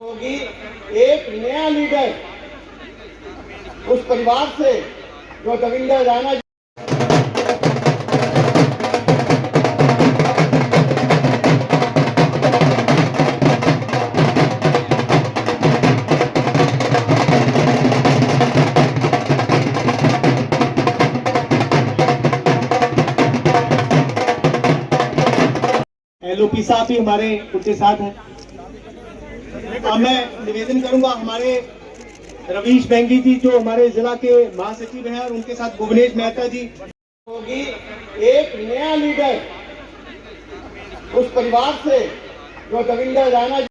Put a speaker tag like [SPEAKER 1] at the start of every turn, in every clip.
[SPEAKER 1] होगी एक नया लीडर उस परिवार से जो दविंदर राणा जी। एलओपी साहब भी हमारे उनके साथ हैं। अब मैं निवेदन करूंगा हमारे रवीश बेंगी जी जो हमारे जिला के महासचिव हैं और उनके साथ भुवनेश मेहता जी। होगी एक नया लीडर उस परिवार से जो दविंदर राणा जी।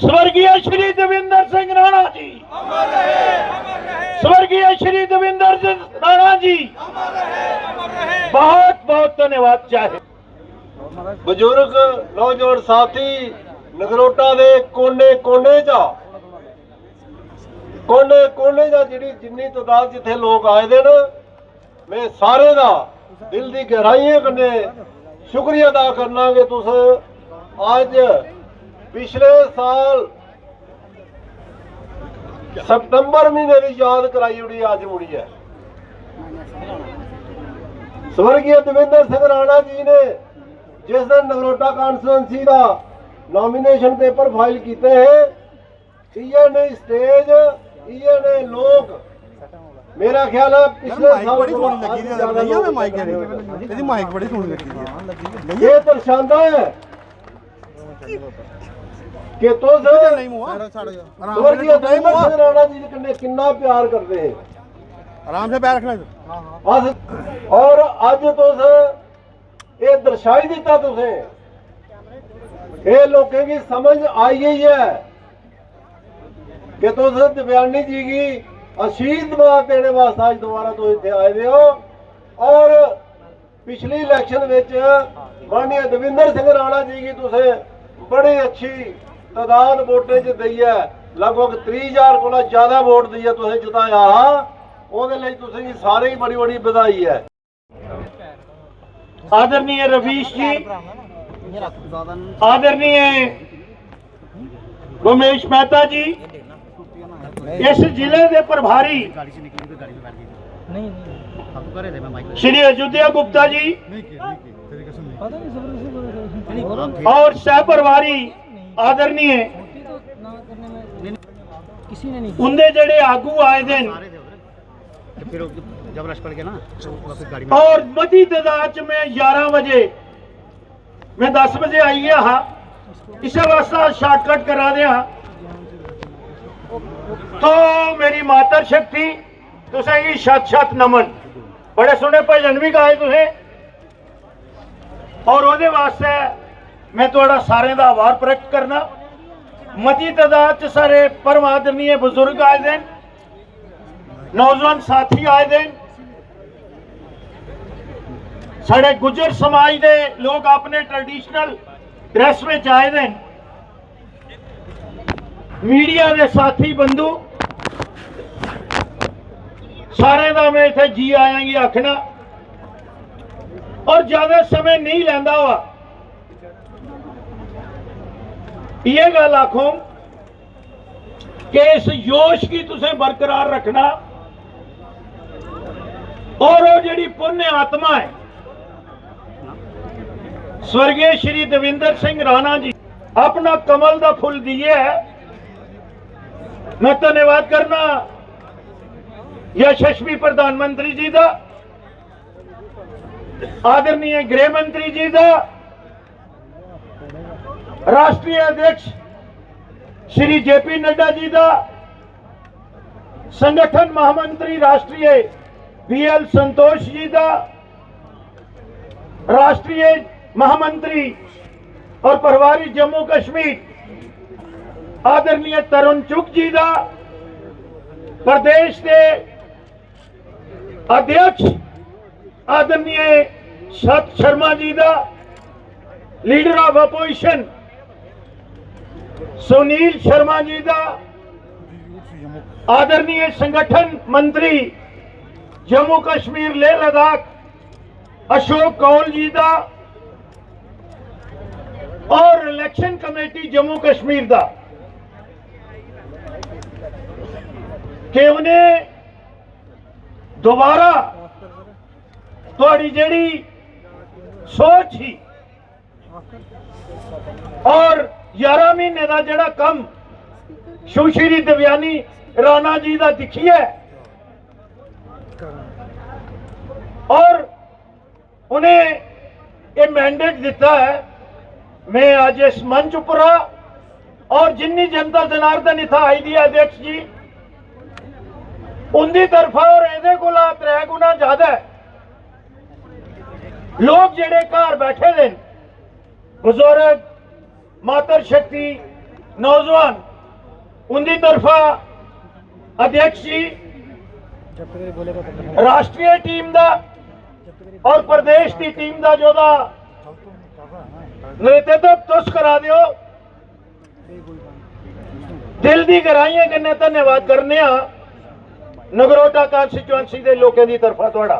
[SPEAKER 2] स्वर्गीय श्री दविंदर सिंह राणा जी, स्वर्गीय श्री दविंदर सिंह राणा जी, बहुत बहुत धन्यवाद चाहे।
[SPEAKER 3] ਬਜ਼ੁਰਗ ਨੌਜਵਾਨ ਸਾਥੀ ਨਗਰੋਟਾ ਦੇ ਕੋਨੇ ਚ ਜਿਹੜੀ ਜਿੰਨੀ ਤਾਦਾਦ ਜਿੱਥੇ ਲੋਕ ਆਏ ਦੇ ਨੇ ਮੈਂ ਸਾਰੇ ਦਾ ਦਿਲ ਦੀ ਗਹਿਰਾਈਆਂ ਕਨੇ ਸ਼ੁਕਰੀਆ ਅਦਾ ਕਰਨਾ ਕਿ ਤੁਸੀਂ ਅੱਜ पिछले साल सितंबर महीने की याद कराई उड़ी आज मुड़ी है। स्वर्गीय दविंदर सिंह राणा जी ने जिस दिन नगरोटा कॉन्स्टिट्यूएंसी का नॉमिनेशन पेपर फाइल किए हैं, इये ने स्टेज इये ने लोग मेरा ख्याल है पिछले साल ये दर्शाता है कि स्वर्गीय दविंदर सिंह राणा जी कन्ने किन्ना प्यार करते हैं।
[SPEAKER 4] आराम से पैर रखना
[SPEAKER 3] बस और अज तुस ये दर्शाई दिता तुसें ये लोगों की समझ आई गई है कि तुस दिव्यानी जी की आशीर्वाद देने वास्ते आज दोबारा तो इतने आए हो और पिछली इलेक्शन में माननीय दविंदर सिंह राणा जी की तुसें बड़ी अच्छी तादाद वोटें च दी है। लगभग 30,000 को ज्यादा वोट दी है तुसें जिताया ओहदे लई तुसें सारे ही बड़ी बड़ी बधाई है।
[SPEAKER 2] आदरणीय रवीश जी, आदरणीय भुवनेश मेहता जी, इस जिले के प्रभारी श्री अयोध्या गुप्ता जी और सह प्रभारी आदरणीय उनके जड़े आगू आए दिन और मधी तादाद में 11 बजे मैं 10 बजे आई गया हाँ इस वास्ते शॉर्टकट करा दिया तो मेरी मातर शक्ति तुसें शत नमन बड़े सोहने भजन भी गाए तुसें और ਉਹਦੇ वास्ते मैं थोड़ा सारे का आभार प्रकट करना। मती तादाद सारे परम आदरणीय बुजुर्ग आए दिन, नौजवान साथी आए दिन, साढ़े गुजर समाज के लोग अपने ट्रेडिशनल ड्रेस में आए दिन, मीडिया के साथी बंधु सारे का मैं इतने जी आयांगी आखना और ज्यादा समय नहीं लेंदा हुआ ये गल आखो कि इस जोश की तुसें बरकरार रखना और वो जिहड़ी पुण्य आत्मा है स्वर्गीय श्री दविंदर सिंह राणा जी अपना कमल का फुल दिए है। मैं धन्यवाद करना यशस्वी प्रधानमंत्री जी का, आदरणीय गृह मंत्री जी का, राष्ट्रीय अध्यक्ष श्री जेपी नड्डा जी का, संगठन महामंत्री राष्ट्रीय बीएल संतोष जी का, राष्ट्रीय महामंत्री और प्रभारी जम्मू कश्मीर आदरणीय तरुण चुग जी का, प्रदेश के अध्यक्ष आदरणीय सत शर्मा जी का, leader of opposition Sunil Sharma ji का, आदरणीय संगठन मंत्री जम्मू कश्मीर लेह लद्दाख अशोक कौल जी का और इलेक्शन कमेटी जम्मू कश्मीर का कि उन्हें दोबारा थोड़ी जड़ी सोच ही और 11 महीने का जड़ा कम सुश्री देवयानी राणा जी का दिखिए और उन्हें ये मैंडेट दिता है। मैं आज इस मंच पर और जिन्नी जनता जनार्दन इतना आई दी अध्यक्ष जी उनकी तरफा और एदे को 3 गुना ज्यादा है लोग जेड़े घर बैठे दे बुजुर्ग मातर शक्ति नौजवान उनकी तरफा अध्यक्ष जी राष्ट्रीय टीम का और प्रदेश की टीम का जो नेतृत्व तुस करा दियो दिल की गहराइयां कन्नै धन्यवाद करने नगरोटा कॉन्स्टिट्यूएंसी के लोगों की तरफा थोड़ा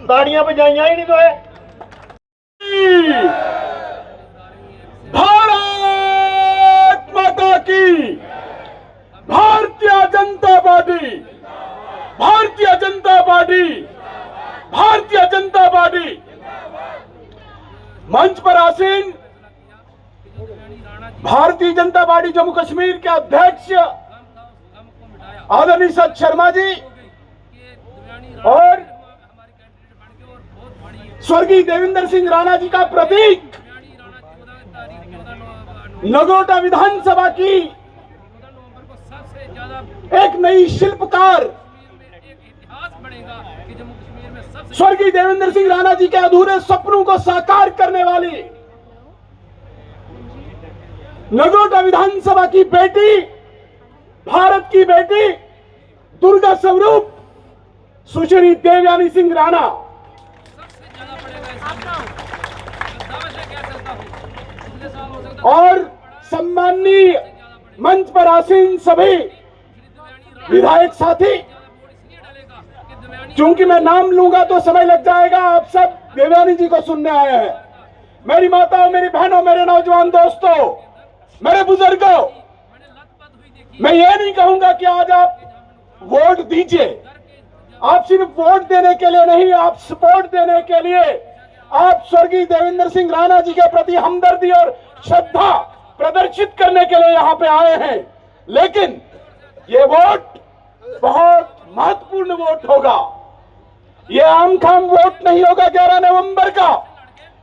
[SPEAKER 2] ताड़ियां बजाइया ही नहीं तो
[SPEAKER 5] भारत माता की, Bharatiya Janata party, Bharatiya Janata party, Bharatiya Janata party. मंच पर आसीन भारतीय जनता पार्टी जम्मू कश्मीर के अध्यक्ष आदरणीय सत शर्मा जी और स्वर्गीय देवेंद्र सिंह राणा जी का प्रतीक नगरोटा विधानसभा की एक नई शिल्पकार स्वर्गीय देवेंद्र सिंह राणा जी के अधूरे सपनों को साकार करने वाली नगरोटा विधानसभा की बेटी, भारत की बेटी, दुर्गा स्वरूप सुश्री देवयानी सिंह राणा और सम्माननीय मंच पर आसीन सभी विधायक साथी। चूंकि मैं नाम लूंगा तो समय लग जाएगा, आप सब देवयानी जी को सुनने आए हैं। मेरी माताओं, मेरी बहनों, मेरे नौजवान दोस्तों, मेरे बुजुर्गों, मैं ये नहीं कहूंगा कि आज आप वोट दीजिए। आप सिर्फ वोट देने के लिए नहीं, आप सपोर्ट देने के लिए, आप स्वर्गीय देवेंद्र सिंह राणा जी के प्रति हमदर्दी और श्रद्धा प्रदर्शित करने के लिए यहां पे आए हैं। लेकिन ये वोट बहुत महत्वपूर्ण वोट होगा। ये आम खाम वोट नहीं होगा 11 नवंबर का।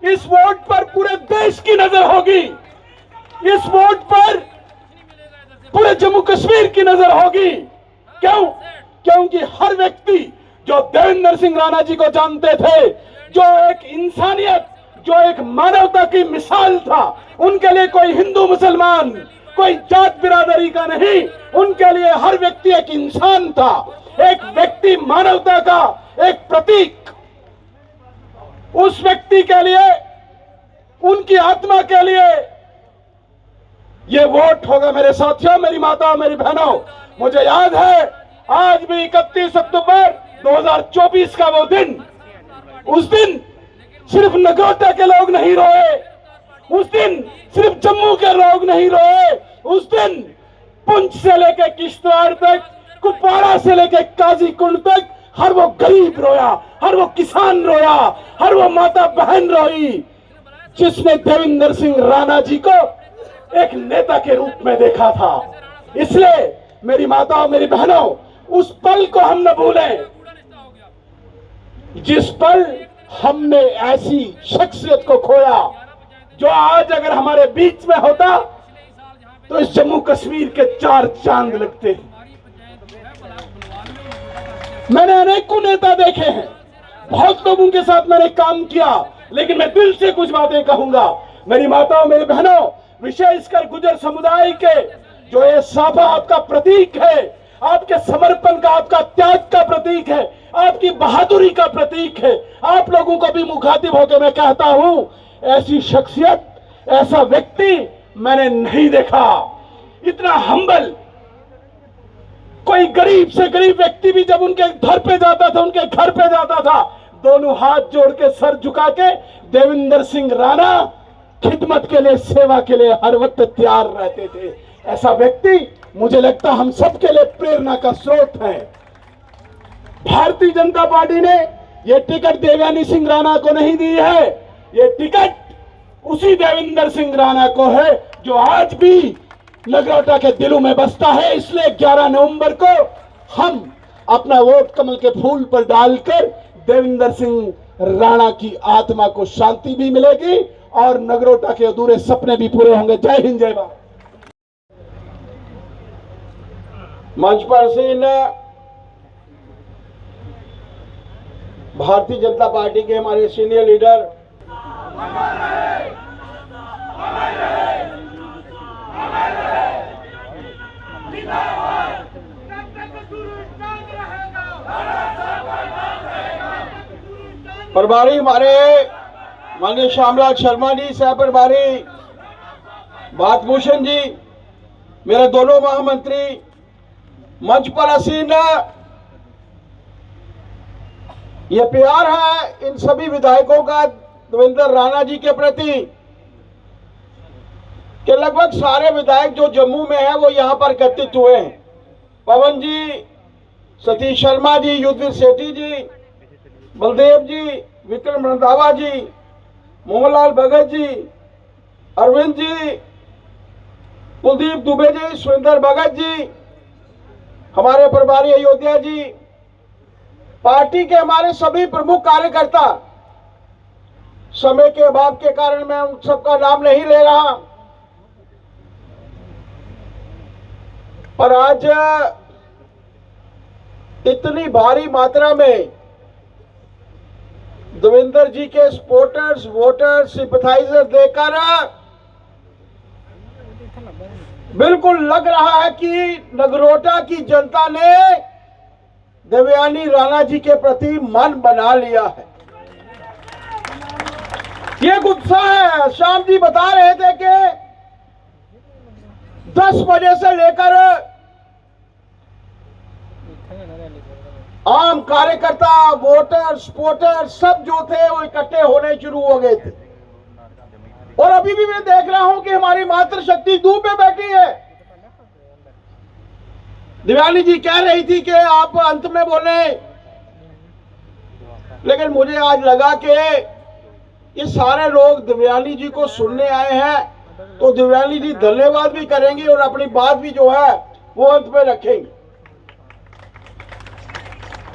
[SPEAKER 5] इस वोट पर पूरे देश की नजर होगी। इस वोट पर पूरे जम्मू कश्मीर की नजर होगी। क्यों? क्योंकि हर व्यक्ति जो देवेंद्र सिंह राणा जी को जानते थे, जो एक इंसानियत, जो एक मानवता की मिसाल था, उनके लिए कोई हिंदू मुसलमान, कोई जात बिरादरी का नहीं, उनके लिए हर व्यक्ति एक इंसान था, एक व्यक्ति, मानवता का एक प्रतीक। उस व्यक्ति के लिए, उनकी आत्मा के लिए ये वोट होगा। मेरे साथियों, मेरी माताओं, मेरी बहनों, मुझे याद है आज भी 31 अक्टूबर 2024 का वो दिन, उस दिन सिर्फ नगरोटा के लोग नहीं रोए, उस दिन सिर्फ जम्मू के लोग नहीं रोए, उस दिन पुंछ से लेकर किश्तवाड़ तक, कुपवाड़ा से लेकर काजीकुंड तक हर वो गरीब रोया, हर वो किसान रोया, हर वो माता बहन रोई जिसने देवेंद्र सिंह राणा जी को एक नेता के रूप में देखा था। इसलिए मेरी माताओं, मेरी बहनों, उस पल को हम न भूलें जिस पल हमने ऐसी शख्सियत को खोया जो आज अगर हमारे बीच में होता तो इस जम्मू कश्मीर के 4 चांद लगते हैं। मैंने अनेकों नेता देखे हैं, बहुत लोगों के साथ मैंने काम किया, लेकिन मैं दिल से कुछ बातें कहूंगा। मेरी माताओं, मेरी बहनों, विशेषकर गुजर समुदाय के जो ये साफा आपका प्रतीक है, आपके समर्पण का, आपका त्याग का प्रतीक है, आपकी बहादुरी का प्रतीक है। आप लोगों को भी मुखातिब होकर मैं कहता हूं, ऐसी शख्सियत, ऐसा व्यक्ति मैंने नहीं देखा। इतना हम्बल कोई गरीब से गरीब व्यक्ति भी जब उनके घर पे जाता था, उनके घर पे जाता था, दोनों हाथ जोड़ के सर झुका के देवेंद्र सिंह राणा खिदमत के लिए, सेवा के लिए हर वक्त तैयार रहते थे। ऐसा व्यक्ति मुझे लगता हम सबके लिए प्रेरणा का स्रोत है। भारतीय जनता पार्टी ने यह टिकट देवयानी सिंह राणा को नहीं दी है, ये टिकट उसी देवेंद्र सिंह राणा को है जो आज भी नगरोटा के दिलों में बसता है। इसलिए 11 नवंबर को हम अपना वोट कमल के फूल पर डालकर देवेंद्र सिंह राणा की आत्मा को शांति भी मिलेगी और नगरोटा के अधूरे सपने भी पूरे होंगे। जय हिंद, जय भारत।
[SPEAKER 2] मंच पर से भारतीय जनता पार्टी के हमारे सीनियर लीडर प्रभारी हमारे माननीय श्यामलाल शर्मा जी, सह प्रभारी भातभूषण जी, मेरे दोनों महामंत्री, मंच पर आसीन, ये प्यार है इन सभी विधायकों का देवेंद्र राणा जी के प्रति कि लगभग सारे विधायक जो जम्मू में हैं वो यहाँ पर एकत्रित हुए हैं। पवन जी, सतीश शर्मा जी, युद्धवीर सेठी जी, बलदेव जी, विक्रम रंधावा जी, मोहनलाल भगत जी, अरविंद जी, कुलदीप दुबे जी, सुरेंद्र भगत जी, हमारे प्रभारी अयोध्या जी, पार्टी के हमारे सभी प्रमुख कार्यकर्ता। समय के अभाव के कारण मैं उन सबका नाम नहीं ले रहा, पर आज इतनी भारी मात्रा में देवेंद्र जी के सपोर्टर्स, वोटर्स, सिंपथाइजर देकर बिल्कुल लग रहा है कि नगरोटा की जनता ने देवयानी राणा जी के प्रति मन बना लिया है। ये उत्साह है। श्याम जी बता रहे थे कि 10 बजे से लेकर आम कार्यकर्ता, वोटर, सपोर्टर सब जो थे वो इकट्ठे होने शुरू हो गए थे। और अभी भी मैं देख रहा हूं कि हमारी मातृशक्ति धूप में बैठी है। देवयानी जी कह रही थी कि आप अंत में बोले, लेकिन मुझे आज लगा कि ये सारे लोग देवयानी जी को सुनने आए हैं, तो देवयानी जी धन्यवाद भी करेंगे और अपनी बात भी जो है वो अंत में रखेंगे।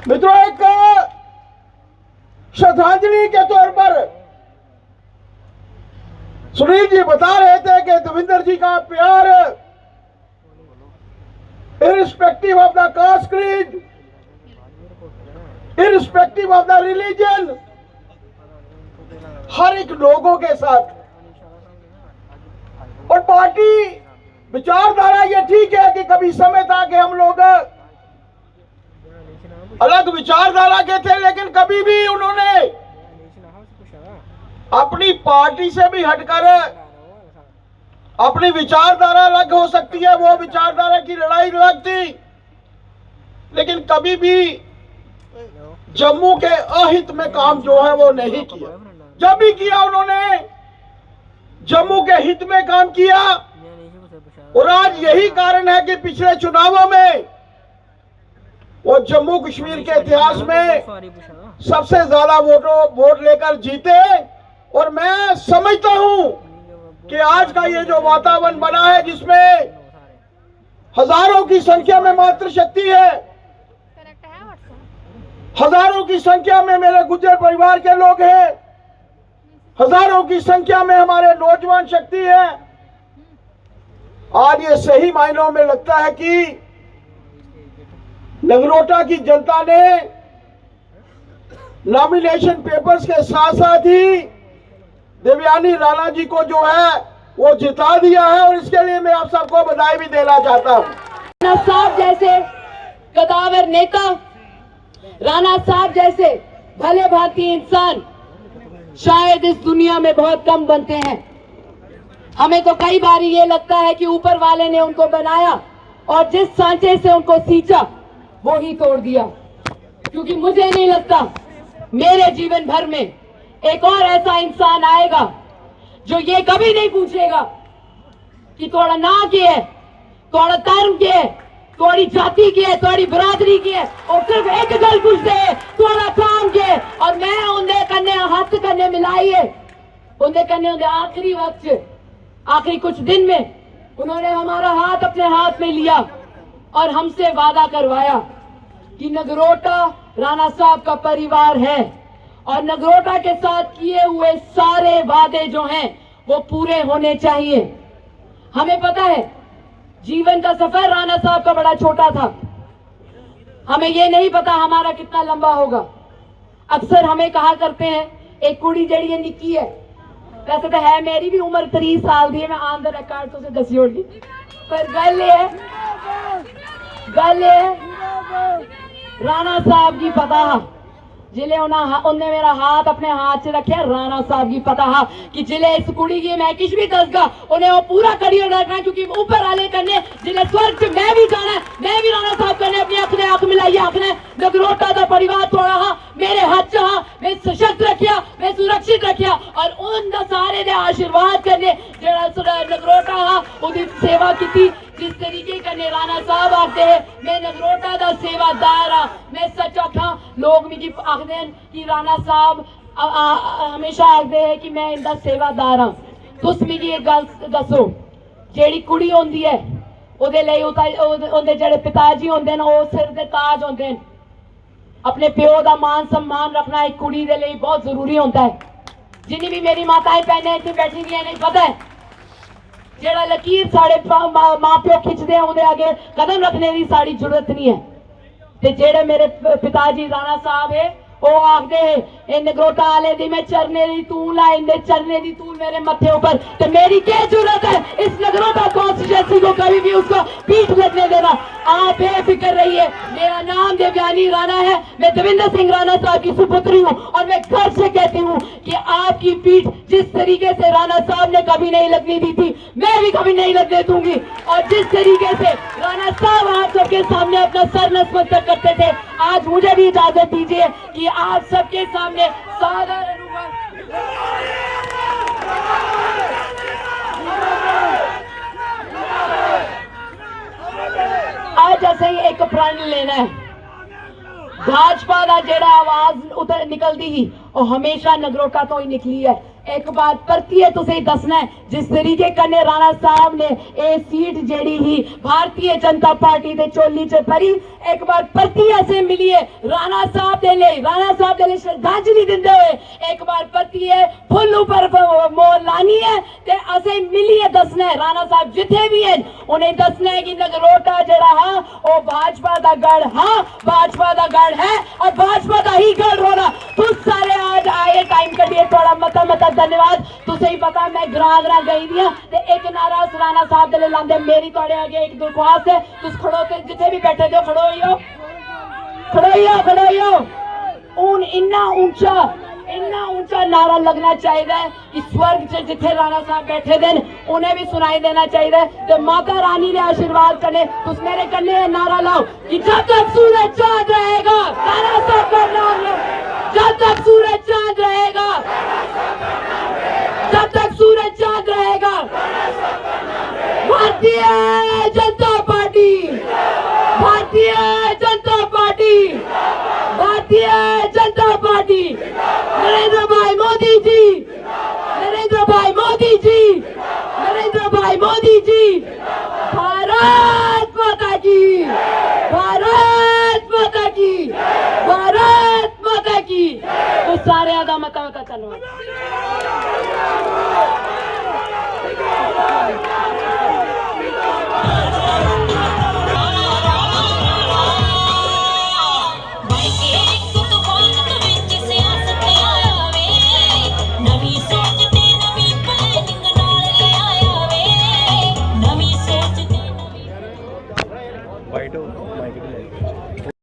[SPEAKER 2] मित्रों, एक श्रद्धांजलि के तौर पर सुनील जी बता रहे थे कि देवेंद्र जी का प्यार irrespective of the caste creed, irrespective of the religion, हर एक लोगों के साथ। और पार्टी विचारधारा ये ठीक है कि कभी समय था कि हम लोग अलग विचारधारा के थे, लेकिन कभी भी उन्होंने अपनी पार्टी से भी हटकर, अपनी विचारधारा अलग हो सकती है, वो विचारधारा की लड़ाई अलग थी, लेकिन कभी भी जम्मू के अहित में काम जो है वो नहीं किया। जब भी किया उन्होंने जम्मू के हित में काम किया। और आज यही कारण है कि पिछले चुनावों में वो जम्मू कश्मीर के इतिहास में सबसे ज्यादा वोट लेकर जीते। और मैं समझता हूं कि आज का ये जो वातावरण बना है, जिसमें हजारों की संख्या में मातृशक्ति है, हजारों की संख्या में मेरे गुर्जर परिवार के लोग हैं, हजारों की संख्या में हमारे नौजवान शक्ति है, आज ये सही मायनों में लगता है कि नगरोटा की जनता ने नॉमिनेशन पेपर्स के साथ साथ ही देवयानी राणा जी को जो है वो जिता दिया है। और इसके लिए मैं आप सबको बधाई भी देना चाहता हूं।
[SPEAKER 6] राणा साहब जैसे कदावर नेता, राणा साहब जैसे भले भांति इंसान शायद इस दुनिया में बहुत कम बनते हैं। हमें तो कई बार ये लगता है कि ऊपर वाले ने उनको बनाया और जिस सांचे से उनको सींचा वो ही तोड़ दिया, क्योंकि मुझे नहीं लगता मेरे जीवन भर में एक और ऐसा इंसान आएगा जो ये कभी नहीं पूछेगा कि थोड़ा ना के है, थोड़ा धर्म के है, थोड़ी जाति की है, थोड़ी बरादरी की है, और सिर्फ एक गल पूछते है थोड़ा काम के। और मैं उन्हें कन्ने हाथ कन्ने मिलाइए, उन्हें कन्ने उन्हें आखिरी वक्त, आखिरी कुछ दिन में उन्होंने हमारा हाथ अपने हाथ में लिया और हमसे वादा करवाया कि नगरोटा राणा साहब का परिवार है और नगरोटा के साथ किए हुए सारे वादे जो हैं वो पूरे होने चाहिए। हमें पता है जीवन का सफर राणा साहब का बड़ा छोटा था, हमें ये नहीं पता हमारा कितना लंबा होगा। अक्सर हमें कहा करते हैं एक कुड़ी जड़ी निकी है, वैसे तो है मेरी भी उम्र 30 साल दी है, मैं ऑन द रिकॉर्ड तो दसी होगी, पर गल ये है राणा साहब की पता जिले उन्हें मेरा हाथ अपने हाथ से रखे, राणा साहब की पता कि जिले इस कुड़ी की मैं किस भी दसगा उन्हें वो पूरा करियर रखना, क्योंकि ऊपर आले करने जिले स्वर्ग से मैं भी जाना है, मैं भी राणा साहब करने अपनी आंख आंख मिलाई, आखने नगरोटा का परिवार थोड़ा मेरे हाथ मैं सशक्त रखिया, मैं सुरक्षित रखिया और उन सारे ने आशीर्वाद करने जरा नगरोटा उसकी सेवा की जिस तरीके का राणा साहब आते हैं। मैं नगरोटा का सेवादार हाँ, मैं सच आखा, लोग मुझे आखते हैं कि राणा साहब हमेशा आखते हैं कि मैं इनका सेवादार हाँ। तुस मिगी एक गल दसो, जेड़ी कुड़ी होंदी है ओदे लई ओदे जेड़े पिताजी होंदे न ओ सिर दे ताज होंदे न, अपने प्यो का मान सम्मान रखना एक कुड़ी दे लई बहुत जरूरी होता है। जिन्नी भी मेरी माताएं बहनें इतनी बैठी दी नहीं पता है जेड़ा लकीर साढ़े माँ प्यो खिंचते हैं उन्हें आगे कदम रखने की साड़ी जरूरत नहीं है। ते जेड़े मेरे पिताजी राणा साहब है वो आखते हैं नगरोटा आले दी मैं चरने दी तूल ला, इंदे चरने दी तूल मेरे मत्थे ऊपर, तो मेरी क्या जरूरत है इस नगरोटा कॉन्स्टिट्यूंसी को कभी भी उसको पीठ लगने देना। आप बेफिक्र रहिए, मेरा नाम देवयानी राणा है, मैं देवेंद्र सिंह राणा साहब की सुपुत्री हूँ और मैं घर से कहती हूँ कि आपकी पीठ जिस तरीके से राणा साहब ने कभी नहीं लगने दी थी मैं भी कभी नहीं लगने दूंगी, और जिस तरीके से राणा साहब आप सबके सामने अपना सर नतमस्तक करते थे, आज मुझे भी इजाजत दीजिए कि आप सबके सामने साधारण आज ऐसे ही एक प्रण लेना है। भाजपा का जेड़ा आवाज उधर निकलती ही और हमेशा नगरोटा तो ही निकली है। एक बात परतिए तुसे दसना है जिस तरीके कन्ने राणा साहब ने ये सीट जेड़ी ही भारतीय जनता पार्टी दे चोली च भरी, एक बार परतिए से मिलिए राणा साहब दे ले श्रद्धांजलि दिंदे हुए एक बार परतिए फुल ऊपर मोर लानी है ते असे मिलिए दसना है राणा साहब जिथे भी हैं उन्हें दसना है कि नगरोटा जड़ा हा वो भाजपा दा गढ़ भाजपा दा गढ़ है और भाजपा दा ही गढ़ होना। तुम सारे आज आए टाइम कटिए थोड़ा मता धन्यवाद। तुसे ही पता मैं ग्रां गई दियां ते एक नारा राणा साहब दे लांदे, मेरी तोड़े आगे एक दरख्वास्त है, तुस खड़ो के जिथे भी बैठे हो खड़ो हो उन इन्ना ऊंचा नारा लगना चाहिए कि स्वर्ग से जिथे राणा साहब बैठे देन उन्हें भी सुनाई देना चाहिए। तो माता रानी ने आशीर्वाद करने तुस मेरे कन्ने नारा लाओ कि जब तक सूरज चांद रहेगा राणा साहब का नाम लो, जब तक सूरज चांद रहेगा, जब तक सूरज चांद रहेगा Bharatiya Janata party, Bharatiya Janata party, Bharatiya Janata party, Narendra भाई मोदी जी, नरेंद्र भाई मोदी जी, नरेंद्र भाई मोदी जी, भारत माता की, भारत माता की, भारत माता की। तो सारे आदा मता धन्यवाद।